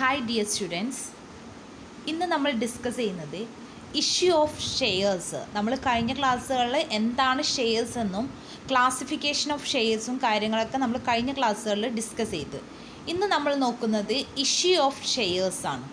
Hi dear students, ഇന്ന് നമ്മൾ discuss ചെയ്യുന്നത് ഇഷ്യൂ ഓഫ് ഷെയർസ്. നമ്മൾ കഴിഞ്ഞ ക്ലാസ്സുകളിൽ എന്താണ് ഷെയർസ് എന്നും ക്ലാസിഫിക്കേഷൻ ഓഫ് ഷെയർസും കാര്യങ്ങളൊക്കെ നമ്മൾ കഴിഞ്ഞ ക്ലാസ്സുകളിൽ ഡിസ്കസ് ചെയ്ത്. ഇന്ന് നമ്മൾ നോക്കുന്നത് ഇഷ്യൂ ഓഫ് ഷെയർസാണ്.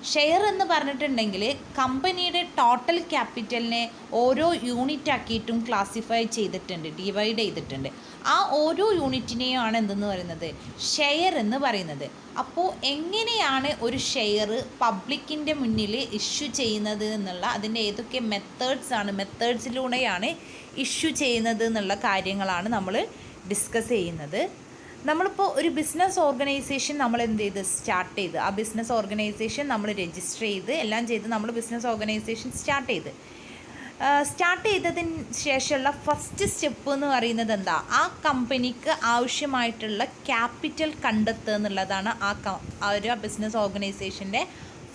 ഷെയർ എന്ന് പറഞ്ഞിട്ടുണ്ടെങ്കിൽ കമ്പനിയുടെ ടോട്ടൽ ക്യാപിറ്റലിനെ ഓരോ യൂണിറ്റ് ആക്കിയിട്ടും ക്ലാസിഫൈ ചെയ്തിട്ടുണ്ട്, ഡിവൈഡ് ചെയ്തിട്ടുണ്ട്. ആ ഓരോ യൂണിറ്റിനെയാണ് എന്തെന്ന് പറയുന്നത് ഷെയർ എന്ന് പറയുന്നത്. അപ്പോൾ എങ്ങനെയാണ് ഒരു ഷെയർ പബ്ലിക്കിൻ്റെ മുന്നിൽ ഇഷ്യൂ ചെയ്യുന്നത് എന്നുള്ള അതിൻ്റെ ഏതൊക്കെ മെത്തേഡ്സിലൂടെയാണ് ഇഷ്യൂ ചെയ്യുന്നത് എന്നുള്ള കാര്യങ്ങളാണ് നമ്മൾ ഡിസ്കസ് ചെയ്യുന്നത്. നമ്മളിപ്പോൾ ഒരു ബിസിനസ് ഓർഗനൈസേഷൻ നമ്മൾ എന്ത് ചെയ്ത് സ്റ്റാർട്ട് ചെയ്ത്, ആ ബിസിനസ് ഓർഗനൈസേഷൻ നമ്മൾ രജിസ്റ്റർ ചെയ്ത് എല്ലാം ചെയ്ത് നമ്മൾ ബിസിനസ് ഓർഗനൈസേഷൻ സ്റ്റാർട്ട് ചെയ്തതിന് ശേഷമുള്ള ഫസ്റ്റ് സ്റ്റെപ്പ് എന്ന് പറയുന്നത് എന്താ, ആ കമ്പനിക്ക് ആവശ്യമായിട്ടുള്ള ക്യാപിറ്റൽ കണ്ടെത്തുക എന്നുള്ളതാണ് ആ ഒരു ബിസിനസ് ഓർഗനൈസേഷൻ്റെ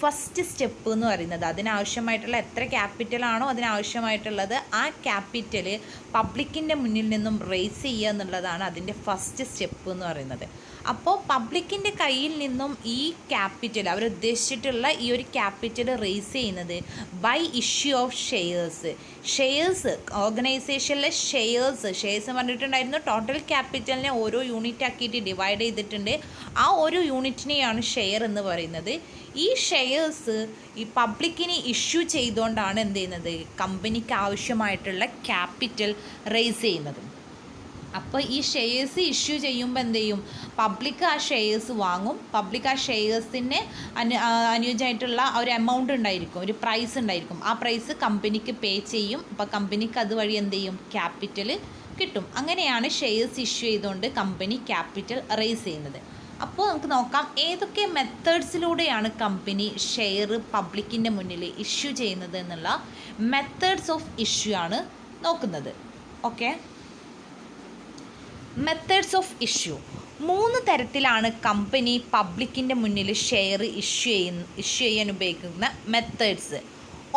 ഫസ്റ്റ് സ്റ്റെപ്പ് എന്ന് പറയുന്നത്. അതിനാവശ്യമായിട്ടുള്ള എത്ര ക്യാപിറ്റലാണോ അതിനാവശ്യമായിട്ടുള്ളത് ആ ക്യാപിറ്റൽ പബ്ലിക്കിൻ്റെ മുന്നിൽ നിന്നും റേസ് ചെയ്യുക എന്നുള്ളതാണ് അതിൻ്റെ ഫസ്റ്റ് സ്റ്റെപ്പ് എന്ന് പറയുന്നത്. അപ്പോൾ പബ്ലിക്കിൻ്റെ കയ്യിൽ നിന്നും ഈ ക്യാപിറ്റൽ അവരുദ്ദേശിച്ചിട്ടുള്ള ഈ ഒരു ക്യാപിറ്റൽ റേസ് ചെയ്യുന്നത് ബൈ ഇഷ്യൂ ഓഫ് ഷെയർസ് ഓർഗനൈസേഷനിലെ ഷെയർസ് പറഞ്ഞിട്ടുണ്ടായിരുന്നു. ടോട്ടൽ ക്യാപിറ്റലിനെ ഓരോ യൂണിറ്റ് ആക്കിയിട്ട് ഡിവൈഡ് ചെയ്തിട്ടുണ്ട്. ആ ഓരോ യൂണിറ്റിനെയാണ് ഷെയർ എന്ന് പറയുന്നത്. ഈ ഷെയർസ് ഈ പബ്ലിക്കിന് ഇഷ്യൂ ചെയ്തുകൊണ്ടാണ് എന്ത് ചെയ്യുന്നത്, കമ്പനിക്ക് ആവശ്യമായിട്ടുള്ള ക്യാപിറ്റൽ റേസ് ചെയ്യുന്നത്. അപ്പോൾ ഈ ഷെയർസ് ഇഷ്യൂ ചെയ്യുമ്പോൾ എന്ത് ചെയ്യും, പബ്ലിക് ആ ഷെയർസ് വാങ്ങും. പബ്ലിക് ആ ഷെയർസിന് അനുയോജ്യമായിട്ടുള്ള ഒരു എമൗണ്ട് ഉണ്ടായിരിക്കും, ഒരു പ്രൈസ് ഉണ്ടായിരിക്കും. ആ പ്രൈസ് കമ്പനിക്ക് പേ ചെയ്യും. അപ്പോൾ കമ്പനിക്ക് അതുവഴി എന്ത് ചെയ്യും, ക്യാപിറ്റൽ കിട്ടും. അങ്ങനെയാണ് ഷെയർസ് ഇഷ്യൂ ചെയ്തുകൊണ്ട് കമ്പനി ക്യാപിറ്റൽ റേസ് ചെയ്യുന്നത്. അപ്പോൾ നമുക്ക് നോക്കാം ഏതൊക്കെ മെത്തേഡ്സിലൂടെയാണ് കമ്പനി ഷെയർ പബ്ലിക്കിൻ്റെ മുന്നിൽ ഇഷ്യൂ ചെയ്യുന്നത് എന്നുള്ള മെത്തേഡ്സ് ഓഫ് ഇഷ്യൂ ആണ് നോക്കുന്നത്. ഓക്കെ, മെത്തേഡ്സ് ഓഫ് ഇഷ്യൂ 3 തരത്തിലാണ് കമ്പനി പബ്ലിക്കിൻ്റെ മുന്നിൽ ഷെയർ ഇഷ്യൂ ചെയ്യാൻ ഉപയോഗിക്കുന്ന മെത്തേഡ്സ്.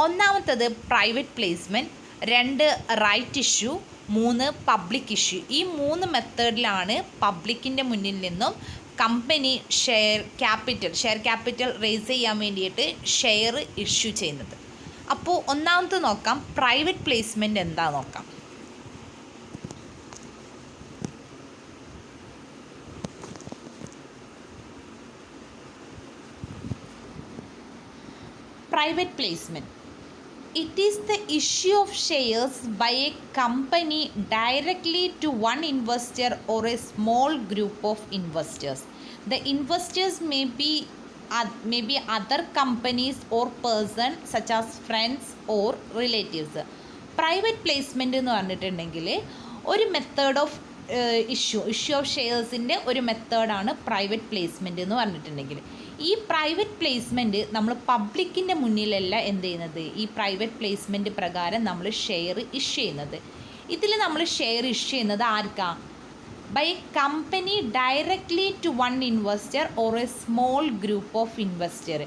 ഒന്നാമത്തത് private placement, 2 right issue, 3 public issue. ഈ 3 മെത്തേഡിലാണ് പബ്ലിക്കിൻ്റെ മുന്നിൽ നിന്നും കമ്പനി ഷെയർ ക്യാപിറ്റൽ റേസ് ചെയ്യാൻ വേണ്ടിയിട്ട് ഷെയർ ഇഷ്യൂ ചെയ്യുന്നത്. അപ്പോൾ ഒന്നാമത്തെ നോക്കാം, പ്രൈവറ്റ് പ്ലേസ്മെൻറ്റ് എന്താ നോക്കാം. Private placement. It is the issue of shares by a company directly to one investor or a small group of investors. The investors may be other companies or persons such as friends or relatives. Private placement എന്ന് പറഞ്ഞിട്ടുണ്ടെങ്കിൽ ഒരു method of issue of ഷെയർസിൻ്റെ ഒരു മെത്തേഡാണ് private placement എന്ന് പറഞ്ഞിട്ടുണ്ടെങ്കിൽ. ഈ private placement നമ്മൾ പബ്ലിക്കിൻ്റെ മുന്നിലല്ല എന്ത് ചെയ്യുന്നത്, ഈ പ്രൈവറ്റ് പ്ലേസ്മെൻറ്റ് പ്രകാരം നമ്മൾ ഷെയർ ഇഷ്യൂ ചെയ്യുന്നത്. ഇതിൽ നമ്മൾ ഷെയർ ഇഷ്യൂ ചെയ്യുന്നത് ആർക്കാ, by company directly to one investor or a small group of investor.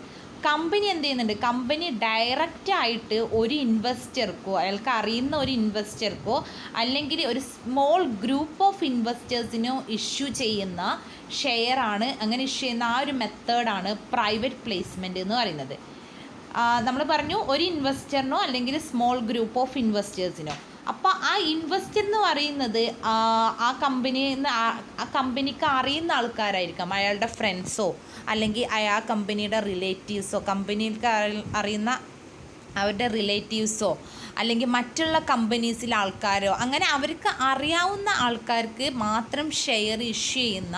Company എന്ത് ചെയ്യുന്നുണ്ട്, കമ്പനി ഡയറക്റ്റായിട്ട് ഒരു ഇൻവെസ്റ്റർക്കോ അയാൾക്ക് അറിയുന്ന ഒരു ഇൻവെസ്റ്റർക്കോ അല്ലെങ്കിൽ ഒരു സ്മോൾ ഗ്രൂപ്പ് ഓഫ് ഇൻവെസ്റ്റേഴ്സിനോ ഇഷ്യൂ ചെയ്യുന്ന ഷെയറാണ്. അങ്ങനെ ഇഷ്യൂ ചെയ്യുന്ന ആ ഒരു മെത്തേഡാണ് പ്രൈവറ്റ് പ്ലേസ്മെൻറ്റ് എന്ന് പറയുന്നത്. നമ്മൾ പറഞ്ഞു ഒരു ഇൻവെസ്റ്ററിനോ അല്ലെങ്കിൽ സ്മോൾ ഗ്രൂപ്പ് ഓഫ് ഇൻവെസ്റ്റേഴ്സിനോ. അപ്പോൾ ആ ഇൻവെസ്റ്റർ എന്ന് പറയുന്നത് ആ കമ്പനിക്ക് അറിയുന്ന ആൾക്കാരായിരിക്കാം, അയാളുടെ ഫ്രണ്ട്സോ അല്ലെങ്കിൽ ആ കമ്പനിയുടെ റിലേറ്റീവ്സോ, കമ്പനിക്ക് അറിയുന്ന അവരുടെ റിലേറ്റീവ്സോ അല്ലെങ്കിൽ മറ്റുള്ള കമ്പനീസിലെ ആൾക്കാരോ, അങ്ങനെ അവർക്ക് അറിയാവുന്ന ആൾക്കാർക്ക് മാത്രം ഷെയർ ഇഷ്യൂ ചെയ്യുന്ന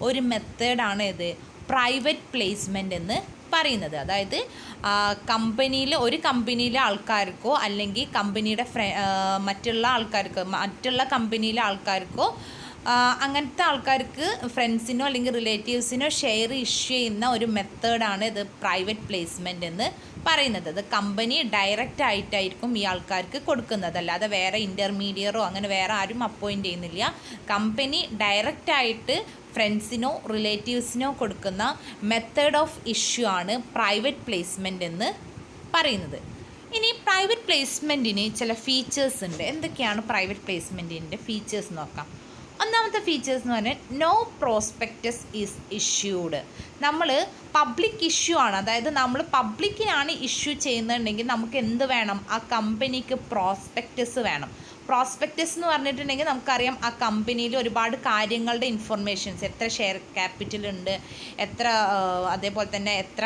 ഒരു മെത്തേഡാണ് ഇത് പ്രൈവറ്റ് പ്ലേസ്മെൻ്റ് എന്ന് പറയുന്നത്. അതായത് ഒരു കമ്പനിയിലെ ആൾക്കാർക്കോ അല്ലെങ്കിൽ കമ്പനിയുടെ മറ്റുള്ള കമ്പനിയിലെ ആൾക്കാർക്കോ അങ്ങനത്തെ ആൾക്കാർക്ക് ഫ്രണ്ട്സിനോ അല്ലെങ്കിൽ റിലേറ്റീവ്സിനോ ഷെയർ ഇഷ്യൂ ചെയ്യുന്ന ഒരു മെത്തേഡാണ് ഇത് പ്രൈവറ്റ് പ്ലേസ്മെൻ്റ് എന്ന് പറയുന്നത്. അത് കമ്പനി ഡയറക്റ്റ് ആയിട്ടായിരിക്കും ഈ ആൾക്കാർക്ക് കൊടുക്കുന്നത്, അല്ലാതെ വേറെ ഇൻ്റർമീഡിയറോ അങ്ങനെ വേറെ ആരും അപ്പോയിൻ്റ് ചെയ്യുന്നില്ല. കമ്പനി ഡയറക്റ്റായിട്ട് ഫ്രണ്ട്സിനോ റിലേറ്റീവ്സിനോ കൊടുക്കുന്ന മെത്തേഡ് ഓഫ് ഇഷ്യൂ ആണ് പ്രൈവറ്റ് പ്ലേസ്മെൻ്റ് എന്ന് പറയുന്നത്. ഇനി പ്രൈവറ്റ് പ്ലേസ്മെൻറ്റിന് ചില ഫീച്ചേഴ്സ് ഉണ്ട്. എന്തൊക്കെയാണ് പ്രൈവറ്റ് പ്ലേസ്മെൻറ്റിൻ്റെ ഫീച്ചേഴ്സ് നോക്കാം. ഒന്നാമത്തെ ഫീച്ചേഴ്സ് എന്ന് പറഞ്ഞാൽ നോ പ്രോസ്പെക്ടസ് ഈസ് ഇഷ്യൂഡ്. നമ്മൾ പബ്ലിക് ഇഷ്യൂ ആണ്, അതായത് നമ്മൾ പബ്ലിക്കിനാണ് ഇഷ്യൂ ചെയ്യുന്നുണ്ടെങ്കിൽ നമുക്ക് എന്ത് വേണം, ആ കമ്പനിക്ക് പ്രോസ്പെക്ടസ് വേണം. പ്രോസ്പെക്ടസ് എന്ന് പറഞ്ഞിട്ടുണ്ടെങ്കിൽ നമുക്കറിയാം ആ കമ്പനിയിൽ ഒരുപാട് കാര്യങ്ങളുടെ ഇൻഫർമേഷൻസ്, എത്ര ഷെയർ ക്യാപിറ്റൽ ഉണ്ട്, എത്ര അതേപോലെ തന്നെ എത്ര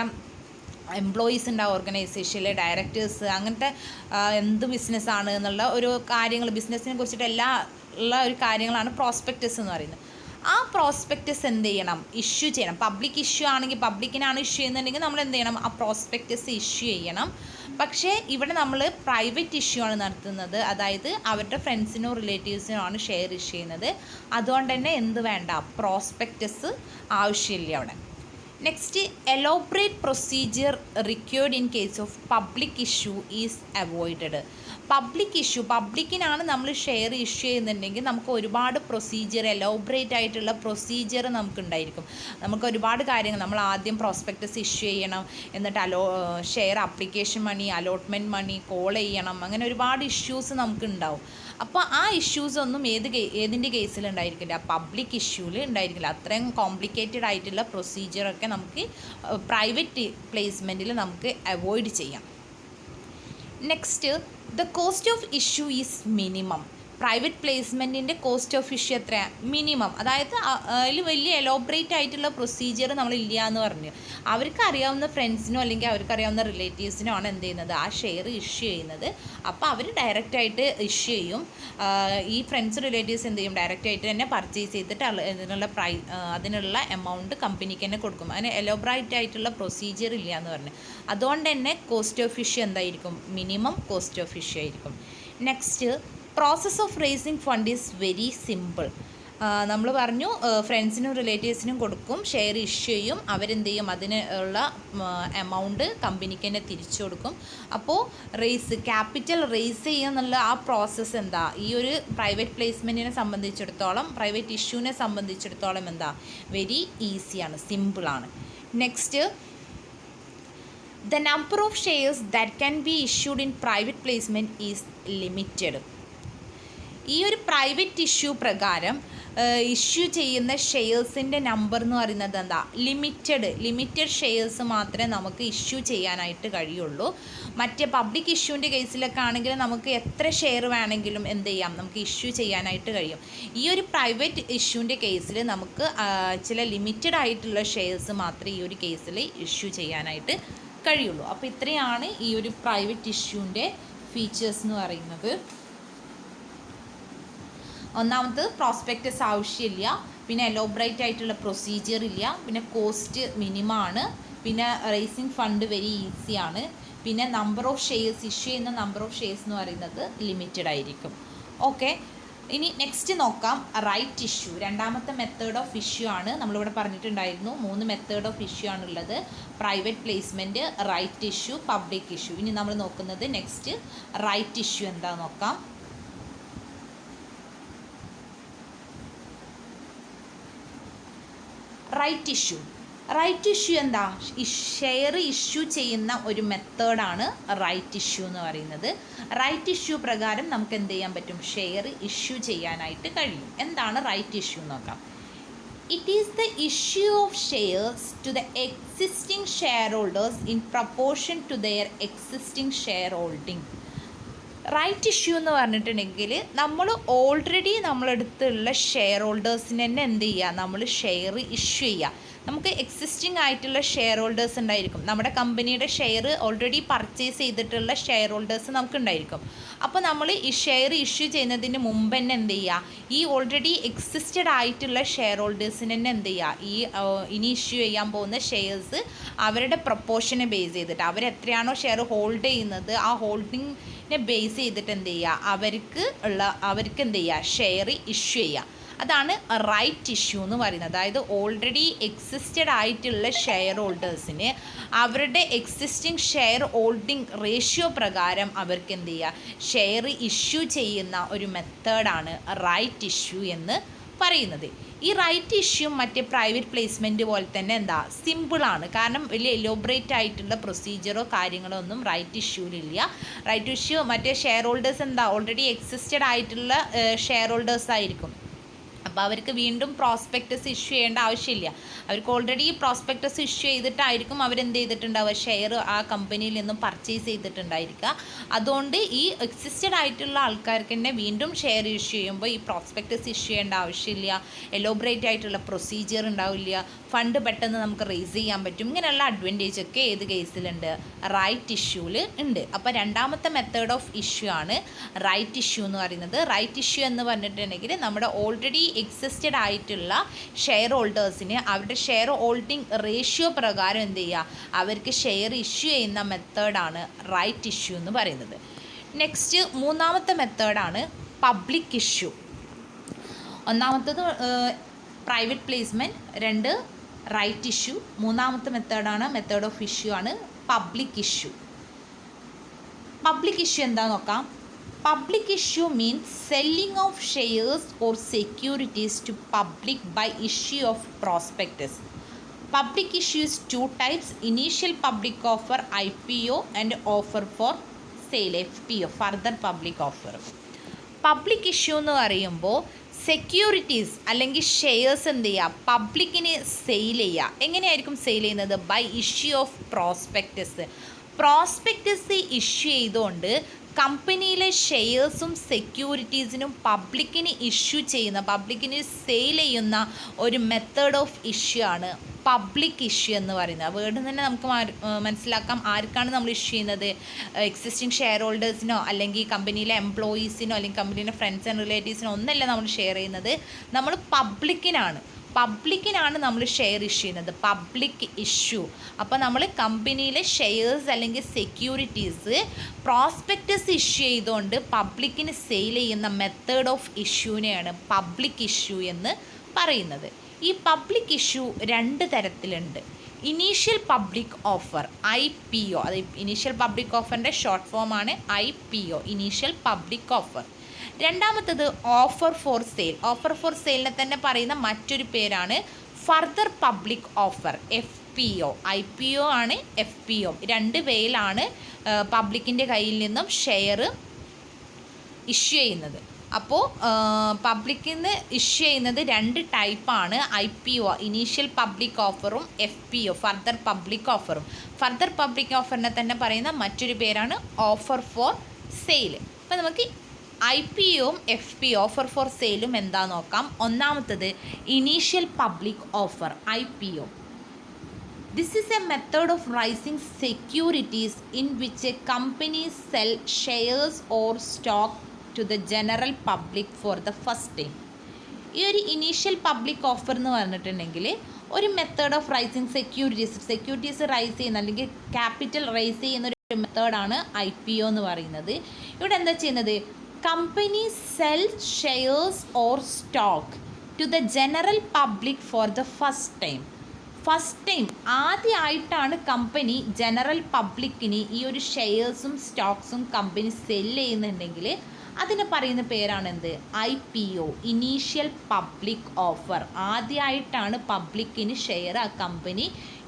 എംപ്ലോയീസ് ഉണ്ട് ആ ഓർഗനൈസേഷനിലെ, ഡയറക്ടേഴ്സ്, അങ്ങനത്തെ എന്ത് ബിസിനസ്സാണ് എന്നുള്ള ഒരു കാര്യങ്ങൾ, ബിസിനസ്സിനെ കുറിച്ചിട്ട് എല്ലാ ഉള്ള ഒരു കാര്യങ്ങളാണ് പ്രോസ്പെക്ടസ് എന്ന് പറയുന്നത്. ആ പ്രോസ്പെക്ടസ് എന്ത് ചെയ്യണം, ഇഷ്യൂ ചെയ്യണം. പബ്ലിക് ഇഷ്യൂ ആണെങ്കിൽ, പബ്ലിക്കിനാണ് ഇഷ്യൂ ചെയ്യുന്നുണ്ടെങ്കിൽ നമ്മൾ എന്ത് ചെയ്യണം, ആ പ്രോസ്പെക്ടസ് ഇഷ്യൂ ചെയ്യണം. പക്ഷേ ഇവിടെ നമ്മൾ പ്രൈവറ്റ് ഇഷ്യൂ ആണ് നടത്തുന്നത്, അതായത് അവരുടെ ഫ്രണ്ട്സിനോ റിലേറ്റീവ്സിനോ ആണ് ഷെയർ ഇഷ്യൂ ചെയ്യുന്നത്. അതുകൊണ്ട് തന്നെ എന്ത് വേണ്ട, പ്രോസ്പെക്ടസ് ആവശ്യമില്ല അവിടെ. Next, elaborate procedure required in case of public issue is avoided. Public issue, പബ്ലിക്കിനാണ് നമ്മൾ ഷെയർ ഇഷ്യൂ ചെയ്യുന്നുണ്ടെങ്കിൽ നമുക്ക് ഒരുപാട് പ്രൊസീജിയർ, എലോബറേറ്റ് ആയിട്ടുള്ള പ്രൊസീജിയർ നമുക്കുണ്ടായിരിക്കും. നമുക്ക് ഒരുപാട് കാര്യങ്ങൾ, നമ്മൾ ആദ്യം പ്രോസ്പെക്ടസ് ഇഷ്യൂ ചെയ്യണം, എന്നിട്ട് share application money, allotment money, call ചെയ്യണം, അങ്ങനെ ഒരുപാട് ഇഷ്യൂസ് നമുക്കുണ്ടാവും. അപ്പോൾ ആ ഇഷ്യൂസ് ഒന്നും ഏതിൻ്റെ കേസിൽ ഉണ്ടായിരിക്കില്ല, പബ്ലിക് ഇഷ്യൂവിൽ ഉണ്ടായിരിക്കില്ല. അത്രയും കോംപ്ലിക്കേറ്റഡ് ആയിട്ടുള്ള പ്രൊസീജിയറൊക്കെ നമുക്ക് പ്രൈവറ്റ് പ്ലേസ്മെൻറ്റിൽ നമുക്ക് അവോയ്ഡ് ചെയ്യാം. Next, the cost of issue is minimum. Private പ്ലേസ്മെൻറ്റിൻ്റെ കോസ്റ്റ് ഓഫ് ഇഷ്യൂ എത്രയാണ്, മിനിമം. അതായത് അതിൽ വലിയ എലോബറേറ്റ് ആയിട്ടുള്ള പ്രൊസീജിയർ നമ്മളില്ല എന്ന് പറഞ്ഞു. അവർക്ക് അറിയാവുന്ന ഫ്രണ്ട്സിനോ അല്ലെങ്കിൽ അവർക്ക് അറിയാവുന്ന റിലേറ്റീവ്സിനോ ആണ് എന്ത് ചെയ്യുന്നത്, ആ ഷെയർ ഇഷ്യൂ ചെയ്യുന്നത്. അപ്പോൾ അവർ ഡയറക്റ്റായിട്ട് ഇഷ്യൂ ചെയ്യും. ഈ ഫ്രണ്ട്സ് റിലേറ്റീവ്സ് എന്ത് ചെയ്യും, ഡയറക്റ്റായിട്ട് തന്നെ പർച്ചേസ് ചെയ്തിട്ട് അതിനുള്ള എമൗണ്ട് കമ്പനിക്ക് തന്നെ കൊടുക്കും. അതിന് എലോബറേറ്റ് ആയിട്ടുള്ള പ്രൊസീജിയർ ഇല്ല എന്ന് പറഞ്ഞു. അതുകൊണ്ട് തന്നെ കോസ്റ്റ് ഓഫ് ഇഷ്യൂ എന്തായിരിക്കും, മിനിമം കോസ്റ്റ് ഓഫ് ഇഷ്യൂ ആയിരിക്കും. Next, process of raising fund is very simple. നമ്മൾ പറഞ്ഞു ഫ്രണ്ട്സിനും റിലേറ്റീവ്സിനും കൊടുക്കും, ഷെയർ ഇഷ്യൂ ചെയ്യും, അവരെന്ത് ചെയ്യും, അതിന് ഉള്ള എമൗണ്ട് കമ്പനിക്ക് തന്നെ തിരിച്ചു കൊടുക്കും. അപ്പോൾ ക്യാപിറ്റൽ റേസ് ചെയ്യുക എന്നുള്ള ആ പ്രോസസ്സ് എന്താ, ഈ ഒരു പ്രൈവറ്റ് പ്ലേസ്മെൻറ്റിനെ സംബന്ധിച്ചിടത്തോളം, പ്രൈവറ്റ് ഇഷ്യൂവിനെ സംബന്ധിച്ചിടത്തോളം എന്താ, വെരി ഈസിയാണ്, സിമ്പിളാണ്. Next, the number of shares that can be issued in private placement is limited. ഈ ഒരു പ്രൈവറ്റ് ഇഷ്യൂ പ്രകാരം ഇഷ്യൂ ചെയ്യുന്ന ഷെയർസിൻ്റെ നമ്പർ എന്ന് പറയുന്നത് എന്താ, ലിമിറ്റഡ് ഷെയർസ് മാത്രമേ നമുക്ക് ഇഷ്യൂ ചെയ്യാനായിട്ട് കഴിയുള്ളൂ. മറ്റേ പബ്ലിക് ഇഷ്യൂവിൻ്റെ കേസിലൊക്കെ ആണെങ്കിൽ നമുക്ക് എത്ര ഷെയർ വേണമെങ്കിലും എന്ത് ചെയ്യാം, നമുക്ക് ഇഷ്യൂ ചെയ്യാനായിട്ട് കഴിയും. ഈ ഒരു പ്രൈവറ്റ് ഇഷ്യൂവിൻ്റെ കേസിൽ നമുക്ക് ചില ലിമിറ്റഡ് ആയിട്ടുള്ള ഷെയർസ് മാത്രമേ ഈ ഒരു കേസിൽ ഇഷ്യൂ ചെയ്യാനായിട്ട് കഴിയുള്ളൂ. അപ്പോൾ ഇത്രയാണ് ഈ ഒരു പ്രൈവറ്റ് ഇഷ്യൂവിൻ്റെ ഫീച്ചേഴ്സ് എന്ന് പറയുന്നത്. ഒന്നാമത് പ്രോസ്പെക്ടസ് ആവശ്യമില്ല, പിന്നെ എലോബറേറ്റ് ആയിട്ടുള്ള പ്രൊസീജിയർ ഇല്ല, പിന്നെ കോസ്റ്റ് മിനിമമാണ്, പിന്നെ റേസിംഗ് ഫണ്ട് വെരി ഈസിയാണ്, പിന്നെ നമ്പർ ഓഫ് ഷെയർസ്, ഇഷ്യൂ ചെയ്യുന്ന നമ്പർ ഓഫ് ഷെയർസ് എന്ന് പറയുന്നത് ലിമിറ്റഡ് ആയിരിക്കും. ഓക്കെ, ഇനി നെക്സ്റ്റ് നോക്കാം, റൈറ്റ് ഇഷ്യൂ. രണ്ടാമത്തെ മെത്തേഡ് ഓഫ് ഇഷ്യൂ ആണ്. നമ്മളിവിടെ പറഞ്ഞിട്ടുണ്ടായിരുന്നു 3 മെത്തേഡ് ഓഫ് ഇഷ്യൂ ആണുള്ളത്, private placement, right issue, public issue. ഇനി നമ്മൾ നോക്കുന്നത് നെക്സ്റ്റ് റൈറ്റ് ഇഷ്യൂ എന്താ നോക്കാം. റൈറ്റ് ഇഷ്യൂ എന്താ, ഷെയർ ഇഷ്യൂ ചെയ്യുന്ന ഒരു മെത്തേഡാണ് റൈറ്റ് ഇഷ്യൂ എന്ന് പറയുന്നത്. റൈറ്റ് ഇഷ്യൂ പ്രകാരം നമുക്ക് എന്ത് ചെയ്യാൻ പറ്റും, ഷെയർ ഇഷ്യൂ ചെയ്യാനായിട്ട് കഴിയും. എന്താണ് റൈറ്റ് ഇഷ്യൂ നോക്കാം. It is the issue of shares to the existing shareholders in proportion to their existing shareholding. Right issue എന്ന് പറഞ്ഞിട്ടുണ്ടെങ്കിൽ നമ്മൾ ഓൾറെഡി നമ്മളെടുത്തുള്ള ഷെയർ ഹോൾഡേഴ്സിന് തന്നെ എന്ത് ചെയ്യുക, നമ്മൾ ഷെയർ ഇഷ്യൂ ചെയ്യുക. നമുക്ക് എക്സിസ്റ്റിംഗ് ആയിട്ടുള്ള ഷെയർ ഹോൾഡേഴ്സ് ഉണ്ടായിരിക്കും, നമ്മുടെ കമ്പനിയുടെ ഷെയർ ഓൾറെഡി പർച്ചേസ് ചെയ്തിട്ടുള്ള ഷെയർ ഹോൾഡേഴ്സ് നമുക്കുണ്ടായിരിക്കും. അപ്പോൾ നമ്മൾ ഈ ഷെയർ ഇഷ്യൂ ചെയ്യുന്നതിന് മുമ്പ് തന്നെ എന്ത് ചെയ്യുക, ഈ ഓൾറെഡി എക്സിസ്റ്റഡ് ആയിട്ടുള്ള ഷെയർ ഹോൾഡേഴ്സിന് തന്നെ എന്ത് ചെയ്യുക, ഇനി ഇഷ്യൂ ചെയ്യാൻ പോകുന്ന ഷെയർസ് അവരുടെ പ്രൊപ്പോർഷനെ ബേസ് ചെയ്തിട്ട്, അവരെത്രയാണോ ഷെയർ ഹോൾഡ് ചെയ്യുന്നത് ആ ഹോൾഡിങ്ങിനെ ബേസ് ചെയ്തിട്ട് എന്ത് ചെയ്യുക, അവർക്ക് എന്ത് ചെയ്യുക, ഷെയർ ഇഷ്യൂ ചെയ്യുക. അതാണ് റൈറ്റ് ഇഷ്യൂ എന്ന് പറയുന്നത്. അതായത് ഓൾറെഡി എക്സിസ്റ്റഡ് ആയിട്ടുള്ള ഷെയർ ഹോൾഡേഴ്സിന് അവരുടെ എക്സിസ്റ്റിംഗ് ഷെയർ ഹോൾഡിംഗ് റേഷ്യോ പ്രകാരം അവർക്ക് എന്ത് ചെയ്യുക, ഷെയർ ഇഷ്യൂ ചെയ്യുന്ന ഒരു മെത്തേഡാണ് റൈറ്റ് ഇഷ്യൂ എന്ന് പറയുന്നത്. ഈ റൈറ്റ് ഇഷ്യൂ മറ്റേ പ്രൈവറ്റ് പ്ലേസ്മെൻറ്റ് പോലെ തന്നെ എന്താ, സിമ്പിളാണ്. കാരണം വലിയ എലോബറേറ്റ് ആയിട്ടുള്ള പ്രൊസീജിയറോ കാര്യങ്ങളോ ഒന്നും റൈറ്റ് ഇഷ്യൂവിലില്ല. റൈറ്റ് ഇഷ്യൂ മറ്റേ ഷെയർ ഹോൾഡേഴ്സ് എന്താ, ഓൾറെഡി എക്സിസ്റ്റഡ് ആയിട്ടുള്ള ഷെയർ ഹോൾഡേഴ്സ് ആയിരിക്കും. അപ്പോൾ അവർക്ക് വീണ്ടും പ്രോസ്പെക്ടസ് ഇഷ്യൂ ചെയ്യേണ്ട ആവശ്യമില്ല. അവർക്ക് ഓൾറെഡി പ്രോസ്പെക്ടസ് ഇഷ്യൂ ചെയ്തിട്ടായിരിക്കും അവരെന്ത് ചെയ്തിട്ടുണ്ടാവുക, ഷെയർ ആ കമ്പനിയിൽ നിന്നും പർച്ചേസ് ചെയ്തിട്ടുണ്ടായിരിക്കുക. അതുകൊണ്ട് ഈ എക്സിസ്റ്റഡ് ആയിട്ടുള്ള ആൾക്കാർക്ക് തന്നെ വീണ്ടും ഷെയർ ഇഷ്യൂ ചെയ്യുമ്പോൾ ഈ പ്രോസ്പെക്ടസ് ഇഷ്യൂ ചെയ്യേണ്ട ആവശ്യമില്ല, എലോബറേറ്റ് ആയിട്ടുള്ള പ്രൊസീജിയർ ഉണ്ടാവില്ല, ഫണ്ട് പെട്ടെന്ന് നമുക്ക് റേസ് ചെയ്യാൻ പറ്റും. ഇങ്ങനെയുള്ള അഡ്വാൻറ്റേജ് ഒക്കെ ഏത് കേസിലുണ്ട്, റൈറ്റ് ഇഷ്യൂവിൽ ഉണ്ട്. അപ്പോൾ രണ്ടാമത്തെ മെത്തേഡ് ഓഫ് ഇഷ്യൂ ആണ് റൈറ്റ് ഇഷ്യൂ എന്ന് പറയുന്നത്. റൈറ്റ് ഇഷ്യൂ എന്ന് പറഞ്ഞിട്ടുണ്ടെങ്കിൽ നമ്മുടെ ഓൾറെഡി എക്സിസ്റ്റഡ് ആയിട്ടുള്ള ഷെയർ ഹോൾഡേഴ്സിന് അവരുടെ ഷെയർ ഹോൾഡിംഗ് റേഷ്യോ പ്രകാരം എന്ത് ചെയ്യുക, അവർക്ക് ഷെയർ ഇഷ്യൂ ചെയ്യുന്ന മെത്തേഡാണ് റൈറ്റ് ഇഷ്യൂ എന്ന് പറയുന്നത്. നെക്സ്റ്റ് മൂന്നാമത്തെ മെത്തേഡാണ് പബ്ലിക് ഇഷ്യൂ. ഒന്നാമത്തത് പ്രൈവറ്റ് പ്ലേസ്മെൻറ്റ്, രണ്ട് റൈറ്റ് ഇഷ്യൂ. മൂന്നാമത്തെ മെത്തേഡ് ഓഫ് ഇഷ്യൂ ആണ് പബ്ലിക് ഇഷ്യൂ. പബ്ലിക് ഇഷ്യൂ എന്താ നോക്കാം. Public issue means selling of shares or securities to public by issue of prospectus. Public issues two types: initial public offer IPO and offer for sale FPO, further public offer. Public issue എന്ന് പറയുമ്പോൾ securities അല്ലെങ്കിൽ shares എന്ത് ചെയ്യുക, പബ്ലിക്കിന് sale ചെയ്യുക. എങ്ങനെയായിരിക്കും sale ചെയ്യുന്നത്, by issue of prospectus. Prospectus issue ചെയ്തുകൊണ്ട് കമ്പനിയിലെ ഷെയർസും സെക്യൂരിറ്റീസിനും പബ്ലിക്കിന് ഇഷ്യൂ ചെയ്യുന്ന, പബ്ലിക്കിന് സെയിൽ ചെയ്യുന്ന ഒരു മെത്തേഡ് ഓഫ് ഇഷ്യൂ ആണ് പബ്ലിക് ഇഷ്യൂ എന്ന് പറയുന്നത്. വേർഡിൽ തന്നെ നമുക്ക് മനസ്സിലാക്കാം ആർക്കാണ് നമ്മൾ ഇഷ്യൂ ചെയ്യുന്നത്, എക്സിസ്റ്റിംഗ് ഷെയർ ഹോൾഡേഴ്സിനോ അല്ലെങ്കിൽ കമ്പനിയിലെ എംപ്ലോയീസിനോ അല്ലെങ്കിൽ കമ്പനിയിലെ ഫ്രണ്ട്സ് ആൻഡ് റിലേറ്റീവ്സിനോ ഒന്നല്ല നമ്മൾ ഷെയർ ചെയ്യുന്നത്, നമ്മൾ പബ്ലിക്കിനാണ് നമ്മൾ ഷെയർ ഇഷ്യൂ ചെയ്യുന്നത്, പബ്ലിക് ഇഷ്യൂ. അപ്പോൾ നമ്മൾ കമ്പനിയിലെ ഷെയർസ് അല്ലെങ്കിൽ സെക്യൂരിറ്റീസ് പ്രോസ്പെക്ടസ് ഇഷ്യൂ ചെയ്തുകൊണ്ട് പബ്ലിക്കിന് സെയിൽ ചെയ്യുന്ന മെത്തേഡ് ഓഫ് ഇഷ്യൂവിനെയാണ് പബ്ലിക് ഇഷ്യൂ എന്ന് പറയുന്നത്. ഈ പബ്ലിക് ഇഷ്യൂ രണ്ട് തരത്തിലുണ്ട്. ഇനീഷ്യൽ പബ്ലിക് ഓഫർ IPO, അത് ഇനീഷ്യൽ പബ്ലിക് ഓഫറിൻ്റെ ഷോർട്ട് ഫോമാണ് IPO, ഇനീഷ്യൽ പബ്ലിക് ഓഫർ. രണ്ടാമത്തത് offer for sale. Offer for സെയിലിനെ തന്നെ പറയുന്ന മറ്റൊരു പേരാണ് further public offer FPO. IPO ആണ് FPO. രണ്ട് വേയിലാണ് പബ്ലിക്കിൻ്റെ കയ്യിൽ നിന്നും ഷെയർ ഇഷ്യൂ ചെയ്യുന്നത്. അപ്പോൾ പബ്ലിക്കിന് ഇഷ്യൂ ചെയ്യുന്നത് രണ്ട് ടൈപ്പാണ്, IPO ഇനീഷ്യൽ പബ്ലിക് ഓഫറും FPO ഫർദർ പബ്ലിക് ഓഫറും. ഫർദർ പബ്ലിക് ഓഫറിനെ തന്നെ പറയുന്ന മറ്റൊരു പേരാണ് ഓഫർ ഫോർ സെയിൽ. അപ്പോൾ നമുക്ക് IPOയും FPO ഓഫർ ഫോർ സെയിലും എന്താ നോക്കാം. ഒന്നാമത്തത് initial public offer IPO. This is a method of raising securities in which a company sell shares or stock to the general public for the first time. ഈ ഒരു initial public offer എന്ന് പറഞ്ഞിട്ടുണ്ടെങ്കിൽ ഒരു method of raising securities raise ചെയ്യുന്ന അല്ലെങ്കിൽ capital rice ചെയ്യുന്ന ഒരു മെത്തേഡാണ് IPO എന്ന് പറയുന്നത്. ഇവിടെ എന്താ ചെയ്യുന്നത്, company sell shares or stock to the general public for the first time ആദ്യമായിട്ടാണ് കമ്പനി ജനറൽ പബ്ലിക്കിന് ഈ ഒരു ഷെയർസും സ്റ്റോക്സും കമ്പനി സെല്ല് ചെയ്യുന്നുണ്ടെങ്കിൽ അതിന് പറയുന്ന പേരാണ് എന്ത്, IPO ഇനീഷ്യൽ പബ്ലിക് ഓഫർ. ആദ്യമായിട്ടാണ് പബ്ലിക്കിന് ഷെയർ ആ കമ്പനി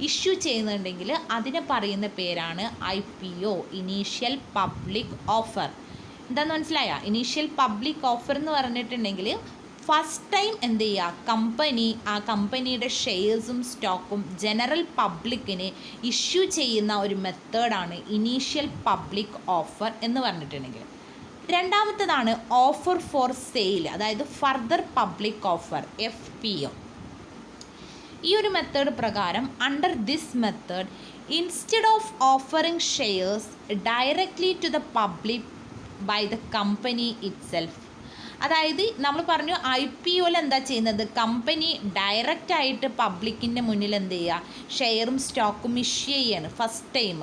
ഇഷ്യൂ ചെയ്യുന്നുണ്ടെങ്കിൽ അതിന് പറയുന്ന പേരാണ് IPO ഇനീഷ്യൽ പബ്ലിക് ഓഫർ. എന്താണെന്ന് മനസ്സിലായ, ഇനീഷ്യൽ പബ്ലിക് ഓഫർ എന്ന് പറഞ്ഞിട്ടുണ്ടെങ്കിൽ ഫസ്റ്റ് ടൈം എന്ത് ചെയ്യുക, ആ കമ്പനിയുടെ ഷെയർസും സ്റ്റോക്കും ജനറൽ പബ്ലിക്കിന് ഇഷ്യൂ ചെയ്യുന്ന ഒരു മെത്തേഡാണ് ഇനീഷ്യൽ പബ്ലിക് ഓഫർ എന്ന് പറഞ്ഞിട്ടുണ്ടെങ്കിൽ. രണ്ടാമത്തേതാണ് ഓഫർ ഫോർ സെയിൽ, അതായത് ഫർദർ പബ്ലിക് ഓഫർ FPO. ഈ ഒരു മെത്തേഡ് പ്രകാരം under this method instead of offering shares directly to the public by the company itself. അതായത് നമ്മൾ പറഞ്ഞു IPOയിൽ എന്താ ചെയ്യുന്നത്, കമ്പനി ഡയറക്റ്റായിട്ട് പബ്ലിക്കിൻ്റെ മുന്നിൽ എന്ത് ചെയ്യുക, ഷെയറും സ്റ്റോക്കും ഇഷ്യൂ ചെയ്യാണ് ഫസ്റ്റ് ടൈം.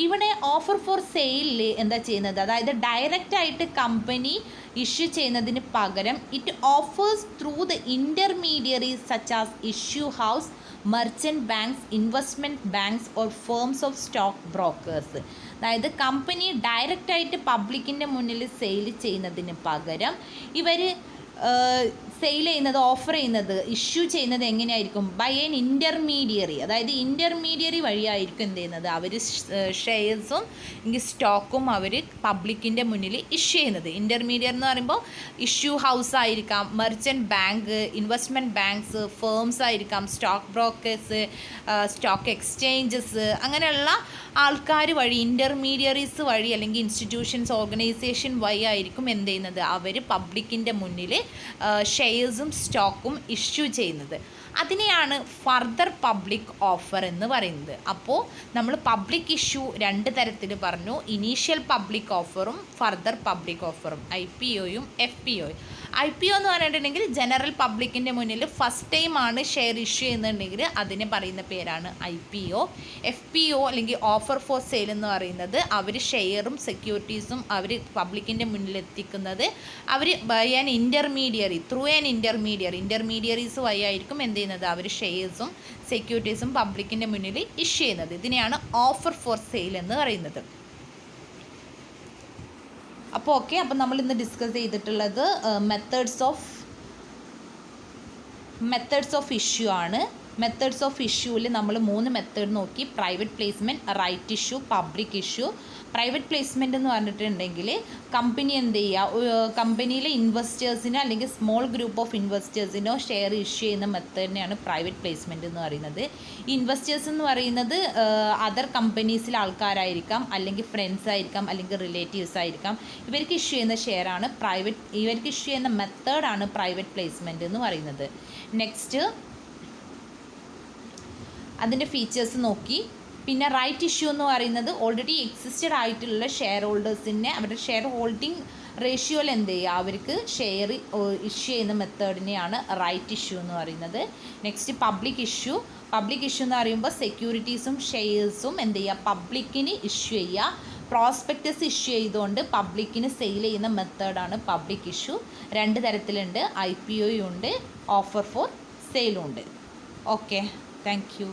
ഇവിടെ ഓഫർ ഫോർ സെയിലിൽ എന്താ ചെയ്യുന്നത്, അതായത് ഡയറക്റ്റായിട്ട് കമ്പനി ഇഷ്യൂ ചെയ്യുന്നതിന് പകരം it offers through the intermediaries such as issue house, merchant banks, investment banks or firms of stock brokers. അതായത് കമ്പനി ഡയറക്റ്റായിട്ട് പബ്ലിക്കിൻ്റെ മുന്നിൽ സെയിൽ ചെയ്യുന്നതിന് പകരം ഇവർ സെയിൽ ചെയ്യുന്നത്, ഓഫർ ചെയ്യുന്നത്, ഇഷ്യൂ ചെയ്യുന്നത് എങ്ങനെയായിരിക്കും? By an intermediary. അതായത് ഇൻ്റർമീഡിയറി വഴിയായിരിക്കും എന്ത് ചെയ്യുന്നത്, അവർ ഷെയർസും എങ്കിൽ സ്റ്റോക്കും അവർ പബ്ലിക്കിൻ്റെ മുന്നിൽ ഇഷ്യൂ ചെയ്യുന്നത്. ഇൻ്റർമീഡിയർ എന്ന് പറയുമ്പോൾ ഇഷ്യൂ ഹൗസ് ആയിരിക്കാം, merchant bank, investment banks, firms ആയിരിക്കാം, സ്റ്റോക്ക് ബ്രോക്കേഴ്സ്, സ്റ്റോക്ക് എക്സ്ചേഞ്ചസ്, അങ്ങനെയുള്ള ആൾക്കാർ വഴി, ഇൻ്റർമീഡിയറീസ് വഴി അല്ലെങ്കിൽ ഇൻസ്റ്റിറ്റ്യൂഷൻസ്, ഓർഗനൈസേഷൻ വഴി ആയിരിക്കും എന്ത് ചെയ്യുന്നത്, അവർ പബ്ലിക്കിൻ്റെ മുന്നിൽ ഷെയർസും സ്റ്റോക്കും ഇഷ്യൂ ചെയ്യുന്നത്. അതിനെയാണ് ഫർദർ പബ്ലിക് ഓഫർ എന്ന് പറയുന്നത്. അപ്പോൾ നമ്മൾ പബ്ലിക് ഇഷ്യൂ 2 തരത്തിൽ പറഞ്ഞു. ഇനീഷ്യൽ പബ്ലിക് ഓഫറും ഫർദർ പബ്ലിക് ഓഫറും, IPOയും FPOയും. IPO എന്ന് പറഞ്ഞിട്ടുണ്ടെങ്കിൽ ജനറൽ പബ്ലിക്കിൻ്റെ മുന്നിൽ ഫസ്റ്റ് ടൈമാണ് ഷെയർ ഇഷ്യൂ ചെയ്യുന്നുണ്ടെങ്കിൽ അതിനെ പറയുന്ന പേരാണ് IPO. FPO അല്ലെങ്കിൽ ഓഫർ ഫോർ സെയിൽ എന്ന് പറയുന്നത് അവർ ഷെയറും സെക്യൂരിറ്റീസും അവർ പബ്ലിക്കിൻ്റെ മുന്നിൽ എത്തിക്കുന്നത് അവർ by an intermediary, through an intermediaries വഴി ആയിരിക്കും എന്ത് ചെയ്യുന്നത്, അവർ ഷെയർസും സെക്യൂരിറ്റീസും പബ്ലിക്കിൻ്റെ മുന്നിൽ ഇഷ്യൂ ചെയ്യുന്നത്. ഇതിനെയാണ് ഓഫർ ഫോർ സെയിൽ എന്ന് പറയുന്നത്. അപ്പോൾ ഓക്കെ, അപ്പോൾ നമ്മൾ ഇന്ന് ഡിസ്കസ് ചെയ്തിട്ടുള്ളത് മെത്തേഡ്സ് ഓഫ് ഇഷ്യൂ ആണ്. മെത്തേഡ്സ് ഓഫ് ഇഷ്യൂവിൽ നമ്മൾ 3 മെത്തേഡ് നോക്കി. Private placement, right issue, public issue. Private placement എന്ന് പറഞ്ഞിട്ടുണ്ടെങ്കിൽ കമ്പനി എന്ത് ചെയ്യുക, കമ്പനിയിലെ ഇൻവെസ്റ്റേഴ്സിനോ അല്ലെങ്കിൽ സ്മോൾ ഗ്രൂപ്പ് ഓഫ് ഇൻവെസ്റ്റേഴ്സിനോ ഷെയർ ഇഷ്യൂ ചെയ്യുന്ന മെത്തേഡിനെയാണ് പ്രൈവറ്റ് പ്ലേസ്മെൻറ്റ് എന്ന് പറയുന്നത്. ഈ ഇൻവെസ്റ്റേഴ്സ് എന്ന് പറയുന്നത് അതർ കമ്പനീസിലെ ആൾക്കാരായിരിക്കാം, അല്ലെങ്കിൽ ഫ്രണ്ട്സ് ആയിരിക്കാം, അല്ലെങ്കിൽ റിലേറ്റീവ്സ് ആയിരിക്കാം. ഇവർക്ക് ഇഷ്യൂ ചെയ്യുന്ന ഷെയറാണ് ഇവർക്ക് ഇഷ്യൂ ചെയ്യുന്ന മെത്തേഡാണ് പ്രൈവറ്റ് പ്ലേസ്മെൻറ്റ് എന്ന് പറയുന്നത്. നെക്സ്റ്റ് അതിൻ്റെ ഫീച്ചേഴ്സ് നോക്കി. പിന്നെ റൈറ്റ് ഇഷ്യൂ എന്ന് പറയുന്നത് ഓൾറെഡി എക്സിസ്റ്റഡ് ആയിട്ടുള്ള ഷെയർ ഹോൾഡേഴ്സിനെ അവരുടെ ഷെയർ ഹോൾഡിംഗ് റേഷ്യോയിൽ എന്ത് ചെയ്യുക, അവർക്ക് ഷെയർ ഇഷ്യൂ ചെയ്യുന്ന മെത്തേഡിനെയാണ് റൈറ്റ് ഇഷ്യൂ എന്ന് പറയുന്നത്. നെക്സ്റ്റ് പബ്ലിക് ഇഷ്യൂ എന്ന് പറയുമ്പോൾ സെക്യൂരിറ്റീസും ഷെയർസും എന്ത് ചെയ്യുക, പബ്ലിക്കിന് ഇഷ്യൂ ചെയ്യുക. പ്രോസ്പെക്ടസ് ഇഷ്യൂ ചെയ്തുകൊണ്ട് പബ്ലിക്കിന് സെയിൽ ചെയ്യുന്ന മെത്തേഡാണ് പബ്ലിക് ഇഷ്യൂ. 2 തരത്തിലുണ്ട്, IPOയും ഉണ്ട്, ഓഫർ ഫോർ സെയിലും ഉണ്ട്. Okay, thank you.